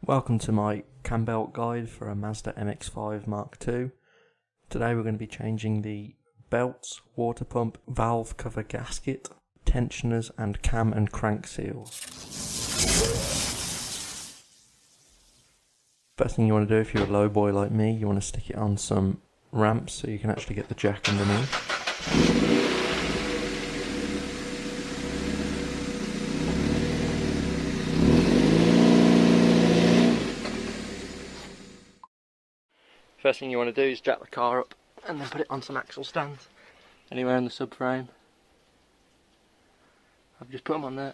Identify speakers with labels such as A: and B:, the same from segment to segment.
A: Welcome to my Cambelt guide for a Mazda MX-5 Mark II. Today we're going to be changing the belts, water pump, valve cover gasket, tensioners and cam and crank seals. First thing you want to do if you're a low boy like me, you want to stick it on some ramps so you can actually get the jack underneath. First thing you want to do is jack the car up and then put it on some axle stands anywhere in the subframe. I've just put them on there,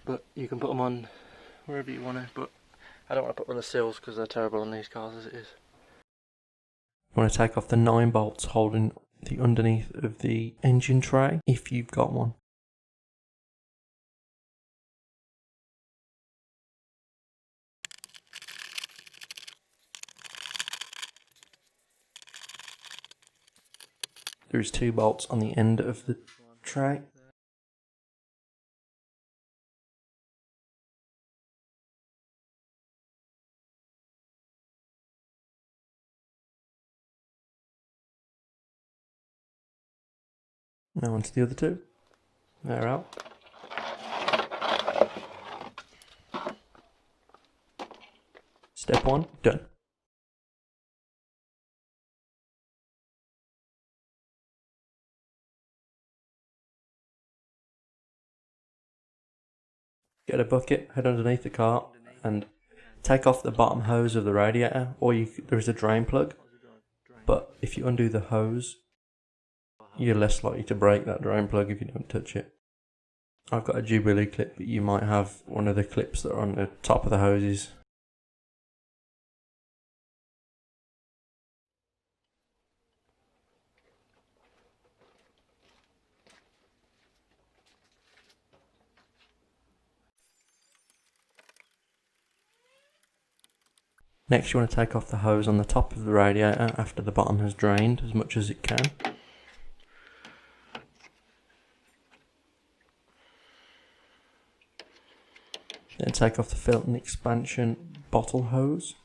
A: but you can put them on wherever you want to, but I don't want to put them on the sills because they're terrible on these cars as it is. You want to take off the 9 bolts holding the underneath of the engine tray if you've got one. There's 2 bolts on the end of the tray. Now onto the other 2. They're out. Step 1, done. Get a bucket, head underneath the car and take off the bottom hose of the radiator, or there is a drain plug, but if you undo the hose you're less likely to break that drain plug if you don't touch it. I've got a Jubilee clip, but you might have one of the clips that are on the top of the hoses. Next you want to take off the hose on the top of the radiator after the bottom has drained as much as it can. Then take off the filter expansion bottle hose.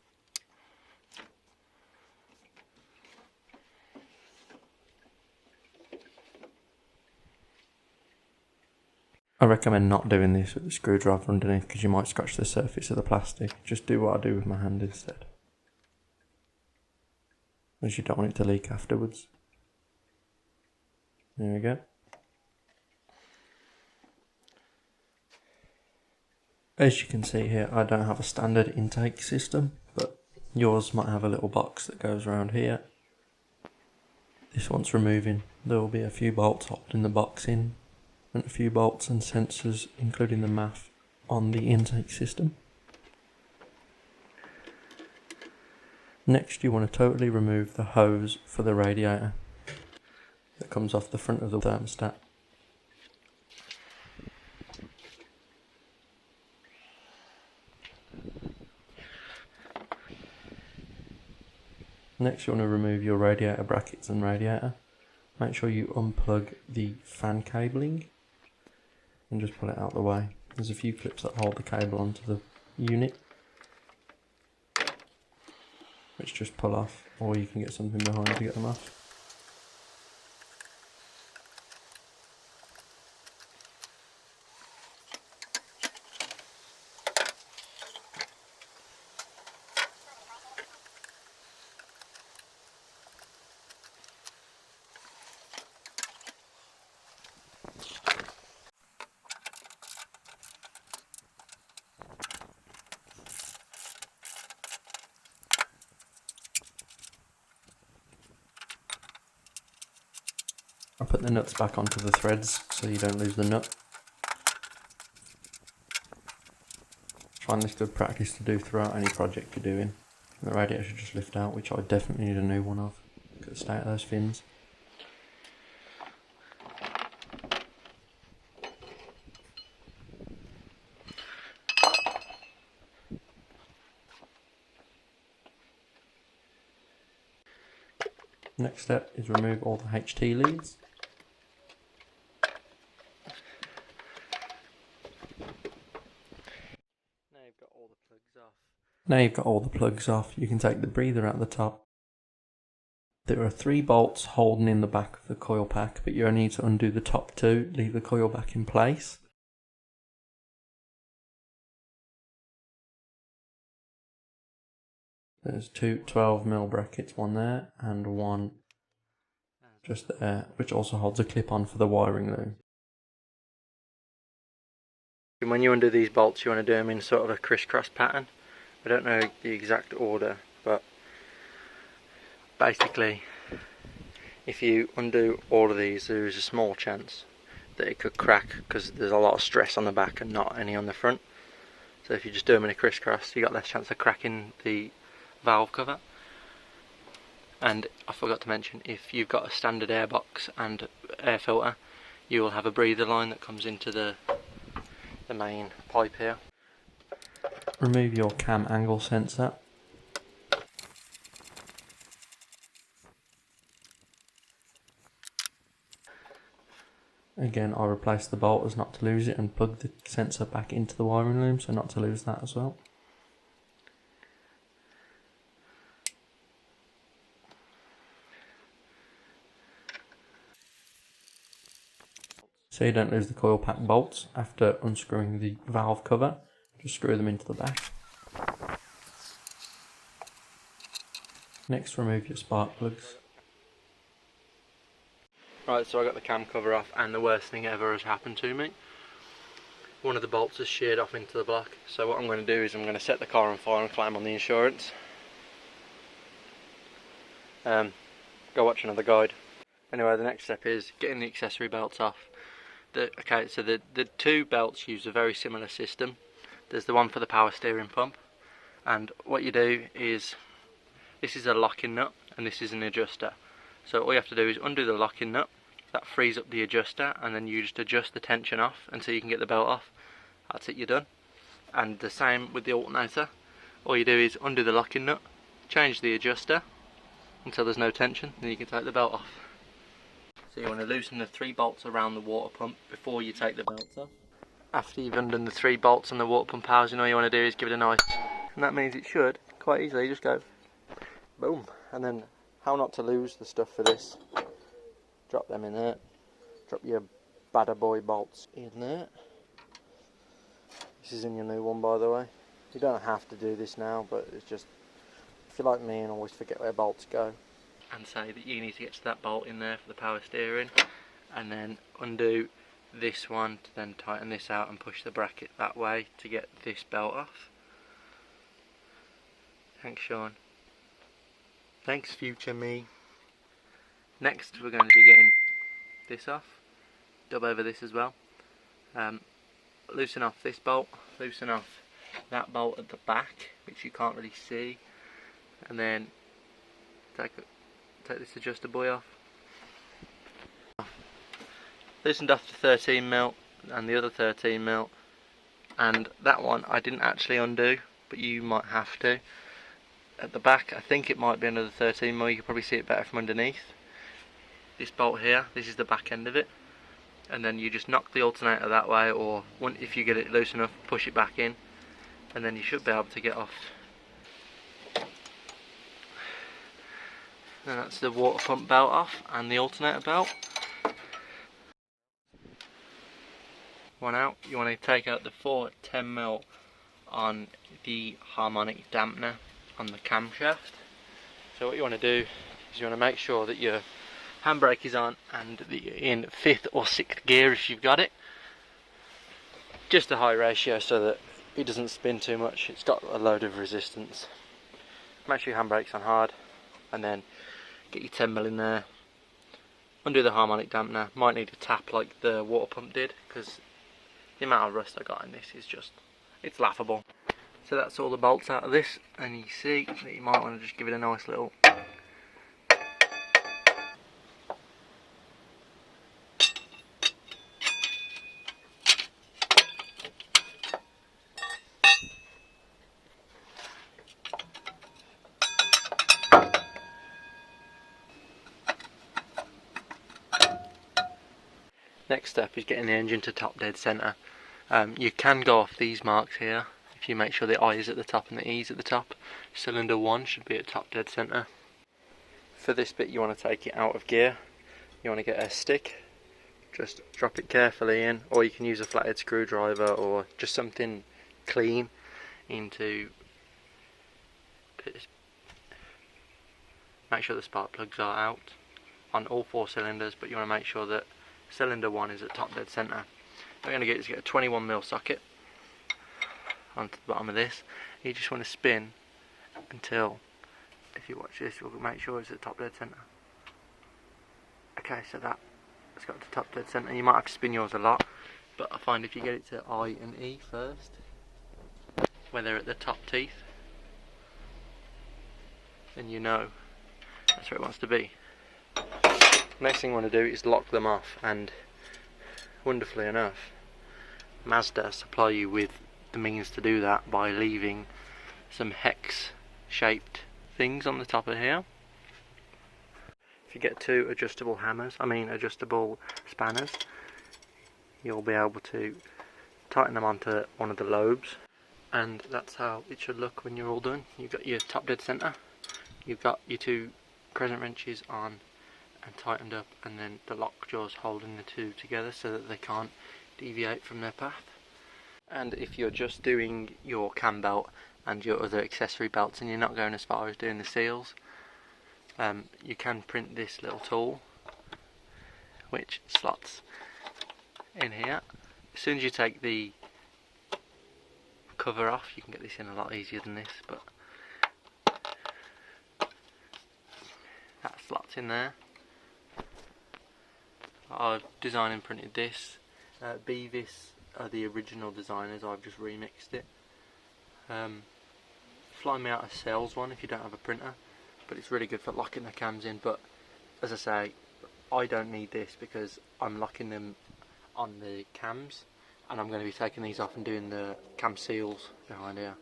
A: I recommend not doing this with the screwdriver underneath because you might scratch the surface of the plastic. Just do what I do with my hand instead, as you don't want it to leak afterwards. There we go. As you can see here, I don't have a standard intake system, but yours might have a little box that goes around here. This one's removing. There will be a few bolts holding the box in, and a few bolts and sensors, including the MAF, on the intake system. Next you want to totally remove the hose for the radiator that comes off the front of the thermostat. Next you want to remove your radiator brackets and radiator. Make sure you unplug the fan cabling and just pull it out of the way. There's a few clips that hold the cable onto the unit, which just pull off, or you can get something behind to get them off. I'll put the nuts back onto the threads so you don't lose the nut. Find this good practice to do throughout any project you're doing. The radiator should just lift out, which I definitely need a new one of. Look at the state of those fins. Next step is remove all the HT leads. Now Now you've got all the plugs off, you can take the breather out the top. There are 3 bolts holding in the back of the coil pack, but you only need to undo the top 2, leave the coil back in place. There's 2 12mm brackets, one there and one just there, which also holds a clip on for the wiring loom. When you undo these bolts, you want to do them in sort of a crisscross pattern. I don't know the exact order, but basically if you undo all of these, there is a small chance that it could crack because there's a lot of stress on the back and not any on the front. So if you just do them in a crisscross, you got less chance of cracking the valve cover. And I forgot to mention, if you've got a standard airbox and air filter, you will have a breather line that comes into the main pipe here. Remove your cam angle sensor. Again, I replaced the bolt as not to lose it and plug the sensor back into the wiring loom, so not to lose that as well. So you don't lose the coil pack bolts after unscrewing the valve cover, just screw them into the back. Next, remove your spark plugs. Right, so I got the cam cover off and the worst thing ever has happened to me. One of the bolts has sheared off into the block, so what I'm going to do is I'm going to set the car on fire and claim on the insurance. Go watch another guide. Anyway, the next step is getting the accessory belts off. Okay, so the 2 belts use a very similar system. There's the one for the power steering pump, and what you do is, this is a locking nut and this is an adjuster. So all you have to do is undo the locking nut, that frees up the adjuster, and then you just adjust the tension off until you can get the belt off. That's it, you're done. And the same with the alternator. All you do is undo the locking nut, change the adjuster until there's no tension, then you can take the belt off. So you want to loosen the 3 bolts around the water pump before you take the belts off. After you've undone the 3 bolts on the water pump housing, all you want to do is give it a nice, and that means it should quite easily just go boom. And then how not to lose the stuff for this, drop them in there, drop your badder boy bolts in there. This is in your new one, by the way. You don't have to do this now, but it's just, if you're like me and always forget where bolts go, and say that you need to get to that bolt in there for the power steering, and then undo this one to then tighten this out and push the bracket that way to get this belt off. Thanks, Sean. Thanks, future me. Next we're going to be getting this off, dub over this as well. Loosen off this bolt, loosen off that bolt at the back, which you can't really see, and then take this adjuster boy off. Loosened off the 13mm and the other 13mm, and that one I didn't actually undo, but you might have to. At the back, I think it might be another 13mm, you can probably see it better from underneath. This bolt here, this is the back end of it, and then you just knock the alternator that way, or if you get it loose enough, push it back in, and then you should be able to get off. And that's the water pump belt off, and the alternator belt. One out. You want to take out the 4 10mm on the harmonic dampener on the camshaft. So what you want to do is you want to make sure that your handbrake is on and that you're in 5th or 6th gear if you've got it. Just a high ratio so that it doesn't spin too much. It's got a load of resistance. Make sure your handbrake's on hard, and then get your 10mm in there. Undo the harmonic dampener. Might need a tap like the water pump did, because the amount of rust I got in this is just, it's laughable. So that's all the bolts out of this, and you see that you might want to just give it a nice little Next step is getting the engine to top dead centre. You can go off these marks here if If you make sure the I is at the top and the E is at the top, cylinder 1 should be at top dead centre. For this bit you want to take it out of gear. You want to get a stick, just drop it carefully in, or you can use a flathead screwdriver or just something clean into. Make sure the spark plugs are out on all 4 cylinders, but you want to make sure that cylinder 1 is at top dead centre. What you're going to get is get a 21mm socket onto the bottom of this. You just want to spin until, if you watch this, you'll make sure it's at top dead centre. Okay, so that's got to top dead centre. You might have to spin yours a lot, but I find if you get it to I and E first, where they're at the top teeth, then you know that's where it wants to be. Next thing you want to do is lock them off, and wonderfully enough, Mazda supply you with the means to do that by leaving some hex shaped things on the top of here. If you get 2 adjustable spanners, you'll be able to tighten them onto one of the lobes, and that's how it should look when you're all done. You've got your top dead centre, you've got your 2 crescent wrenches on and tightened up, and then the lock jaws holding the 2 together so that they can't deviate from their path. And if you're just doing your Cambelt and your other accessory belts and you're not going as far as doing the seals, you can print this little tool which slots in here. As soon as you take the cover off, you can get this in a lot easier than this, but that slots in there. I've designed and printed this. Beavis are the original designers, I've just remixed it. Fly Miata sells one if you don't have a printer, but it's really good for locking the cams in. But as I say, I don't need this because I'm locking them on the cams, and I'm going to be taking these off and doing the cam seals behind here.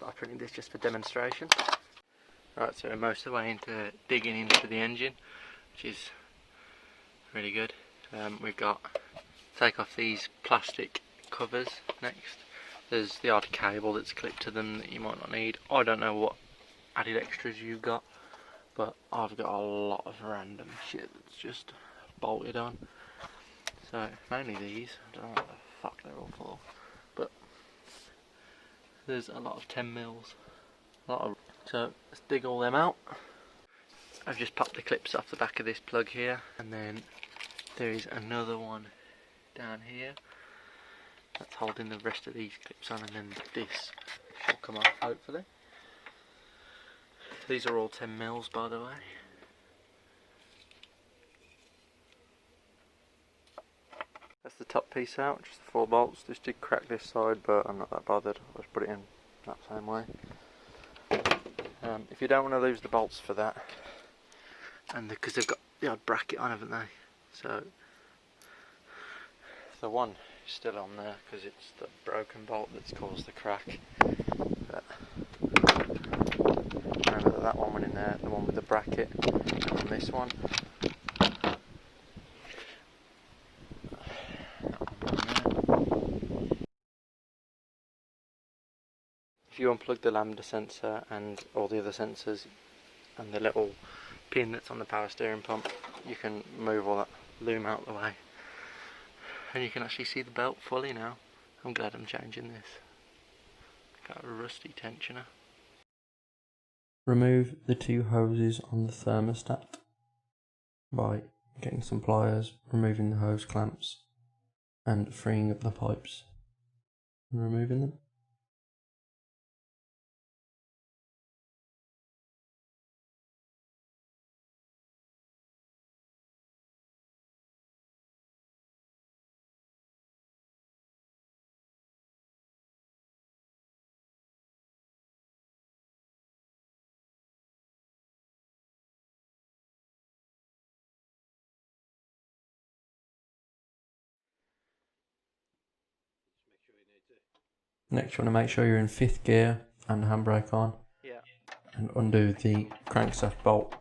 A: But I printed this just for demonstration. Right, so we're most of the way into digging into the engine, which is really good. We've got take off these plastic covers next. There's the odd cable that's clipped to them that you might not need. I don't know what added extras you've got, but I've got a lot of random shit that's just bolted on. So mainly these, I don't know what the fuck they're all for, but there's a lot of 10mm. So let's dig all them out. I've just popped the clips off the back of this plug here, and then there is another one down here that's holding the rest of these clips on, and then this will come off hopefully. These are all 10mm by the way. That's the top piece out, just the 4 bolts. This did crack this side, but I'm not that bothered. I'll just put it in that same way. If you don't want to lose the bolts for that, and because they've got the odd bracket on, haven't they? So the one is still on there because it's the broken bolt that's caused the crack. But remember that one went in there, the one with the bracket, and this one. If you unplug the lambda sensor and all the other sensors and the little pin that's on the power steering pump, you can move all that loom out the way, and you can actually see the belt fully now. I'm glad I'm changing this. Got a rusty tensioner. Remove the 2 hoses on the thermostat by getting some pliers, removing the hose clamps and freeing up the pipes and removing them. Next you want to make sure you're in 5th gear and the handbrake on. Yeah. And undo the crankshaft bolt.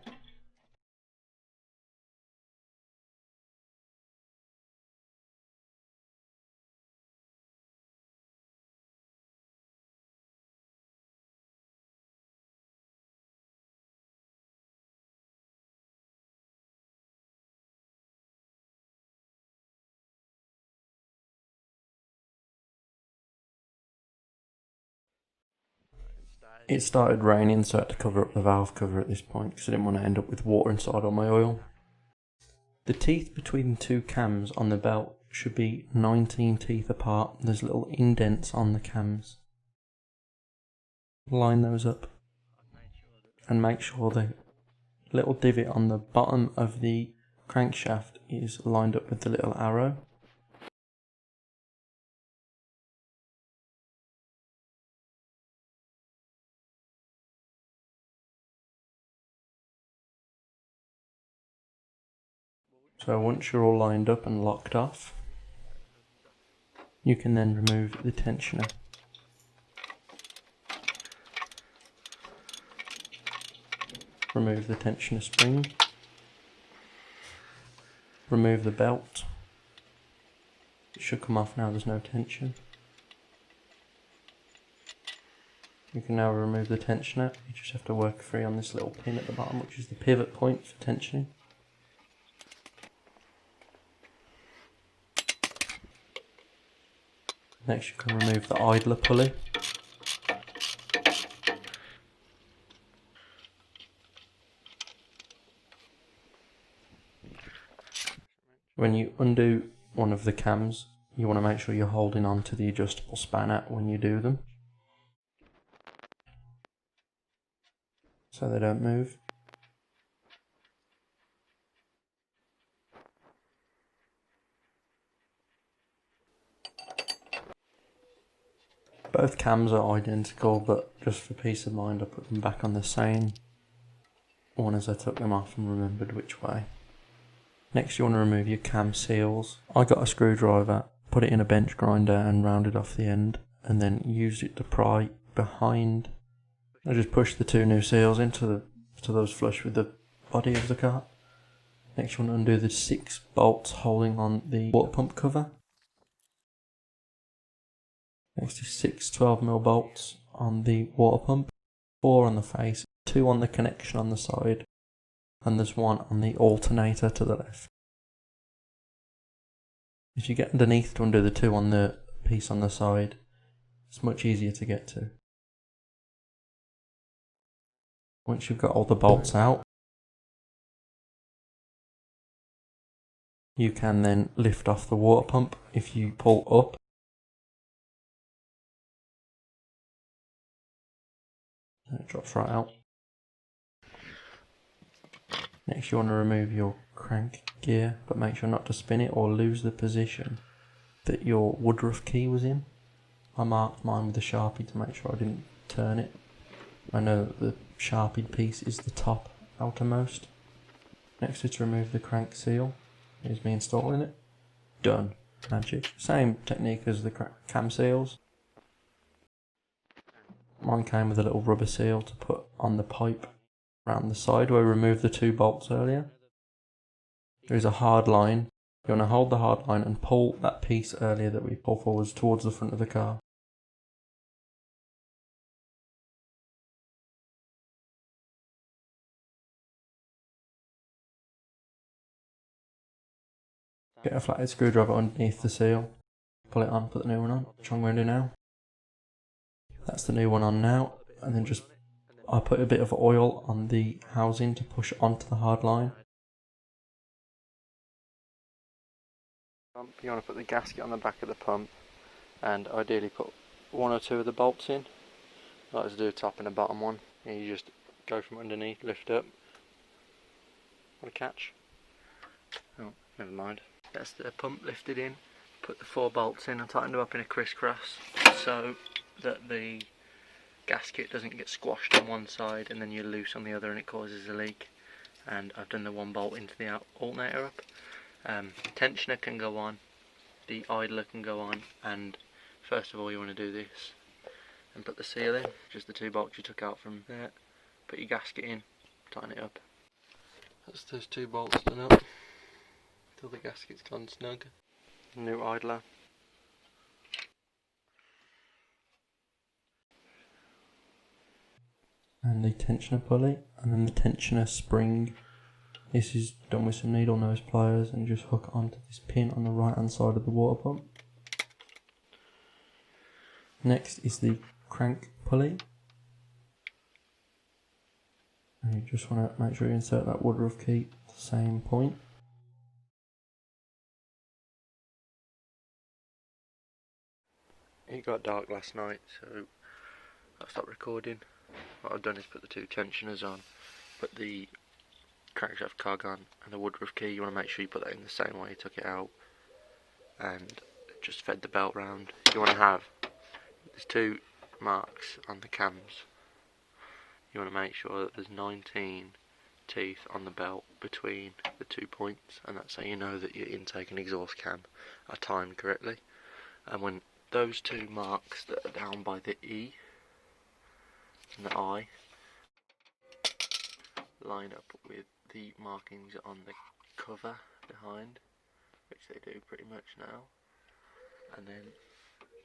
A: It started raining, so I had to cover up the valve cover at this point because I didn't want to end up with water inside all my oil. The teeth between the two cams on the belt should be 19 teeth apart. There's little indents on the cams. Line those up and make sure the little divot on the bottom of the crankshaft is lined up with the little arrow. So once you're all lined up and locked off, you can then remove the tensioner. Remove the tensioner spring. Remove the belt. It should come off now, there's no tension. You can now remove the tensioner. You just have to work free on this little pin at the bottom, which is the pivot point for tensioning. Next you can remove the idler pulley. When you undo one of the cams, you want to make sure you're holding on to the adjustable spanner when you do them, so they don't move. Both cams are identical, but just for peace of mind I put them back on the same one as I took them off and remembered which way. Next you want to remove your cam seals. I got a screwdriver, put it in a bench grinder and rounded off the end, and then used it to pry behind. I just pushed the two new seals into those flush with the body of the car. Next you want to undo the 6 bolts holding on the water pump cover. Next is 6 12mm bolts on the water pump, 4 on the face, 2 on the connection on the side, and there's 1 on the alternator to the left. If you get underneath to undo the 2 on the piece on the side, it's much easier to get to. Once you've got all the bolts out, you can then lift off the water pump. If you pull up, it drops right out. Next you want to remove your crank gear, but make sure not to spin it or lose the position that your woodruff key was in. I marked mine with a Sharpie to make sure I didn't turn it. I know that the Sharpied piece is the top outermost. Next is to remove the crank seal. Here's me installing it. Done. Magic. Same technique as the cam seals. Mine came with a little rubber seal to put on the pipe around the side where we removed the 2 bolts earlier. There is a hard line. You want to hold the hard line and pull that piece earlier that we pulled forwards towards the front of the car. Get a flathead screwdriver underneath the seal, pull it on, put the new one on, which I'm going to do now. That's the new one on now, and then I put a bit of oil on the housing to push onto the hard line. You want to put the gasket on the back of the pump, and ideally put 1 or 2 of the bolts in. I like to do a top and a bottom one, and you just go from underneath, lift up. What a catch. Oh, never mind. That's the pump lifted in, put the 4 bolts in, I tightened them up in a crisscross so that the gasket doesn't get squashed on one side and then you're loose on the other and it causes a leak. And I've done the 1 bolt into the alternator up. Tensioner can go on, the idler can go on, and first of all you want to do this and put the seal in, just the 2 bolts you took out from there. Put your gasket in, tighten it up. That's those 2 bolts done up till the gasket's gone snug. New idler. And the tensioner pulley, and then the tensioner spring. This is done with some needle nose pliers and just hook onto this pin on the right hand side of the water pump. Next is the crank pulley. And you just want to make sure you insert that woodruff key at the same point. It got dark last night, so I stopped recording. What I've done is put the two tensioners on, put the crankshaft cog on, and the woodruff key. You want to make sure you put that in the same way you took it out, and just fed the belt round. You want to have, there's two marks on the cams. You want to make sure that there's 19 teeth on the belt between the 2 points, and that's how you know that your intake and exhaust cam are timed correctly. And when those two marks that are down by the E and the I line up with the markings on the cover behind, which they do pretty much now, and then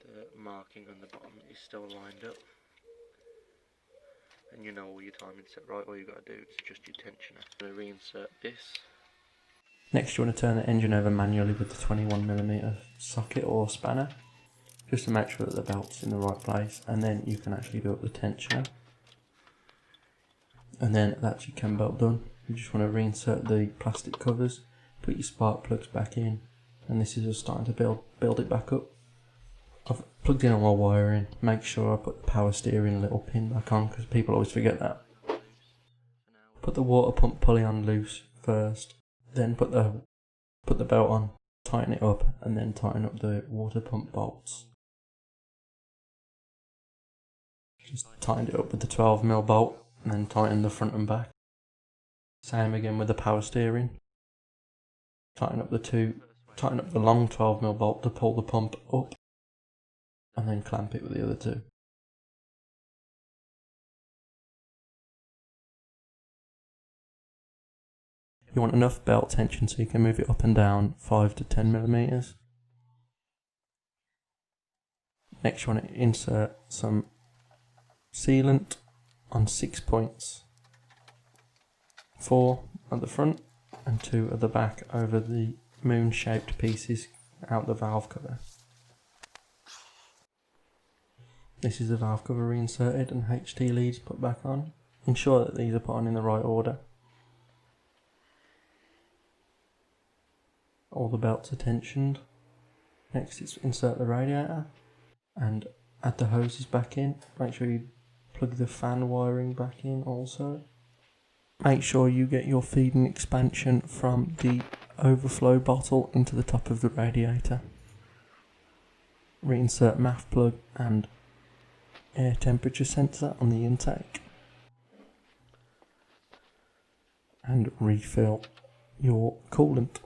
A: the marking on the bottom is still lined up, and you know all your timing's set right, all you've got to do is adjust your tensioner. I'm going to reinsert this. Next you want to turn the engine over manually with the 21mm socket or spanner, just to make sure that the belt's in the right place, and then you can actually do up the tensioner. And then that's your cam belt done. You just want to reinsert the plastic covers, put your spark plugs back in, and this is just starting to build it back up. I've plugged in all my wiring, make sure I put the power steering little pin back on because people always forget that. Put the water pump pulley on loose first, then put the belt on, tighten it up, and then tighten up the water pump bolts. Just tightened it up with the 12mm bolt, and then tighten the front and back. Same again with the power steering. Tighten up the long 12mm bolt to pull the pump up, and then clamp it with the other two. You want enough belt tension so you can move it up and down 5 to 10mm. Next you want to insert some sealant on 6 points. 4 at the front and 2 at the back over the moon shaped pieces out the valve cover. This is the valve cover reinserted and HT leads put back on. Ensure that these are put on in the right order. All the belts are tensioned. Next is insert the radiator and add the hoses back in. Make sure you plug the fan wiring back in also. Make sure you get your feed and expansion from the overflow bottle into the top of the radiator. Reinsert MAF plug and air temperature sensor on the intake. And refill your coolant.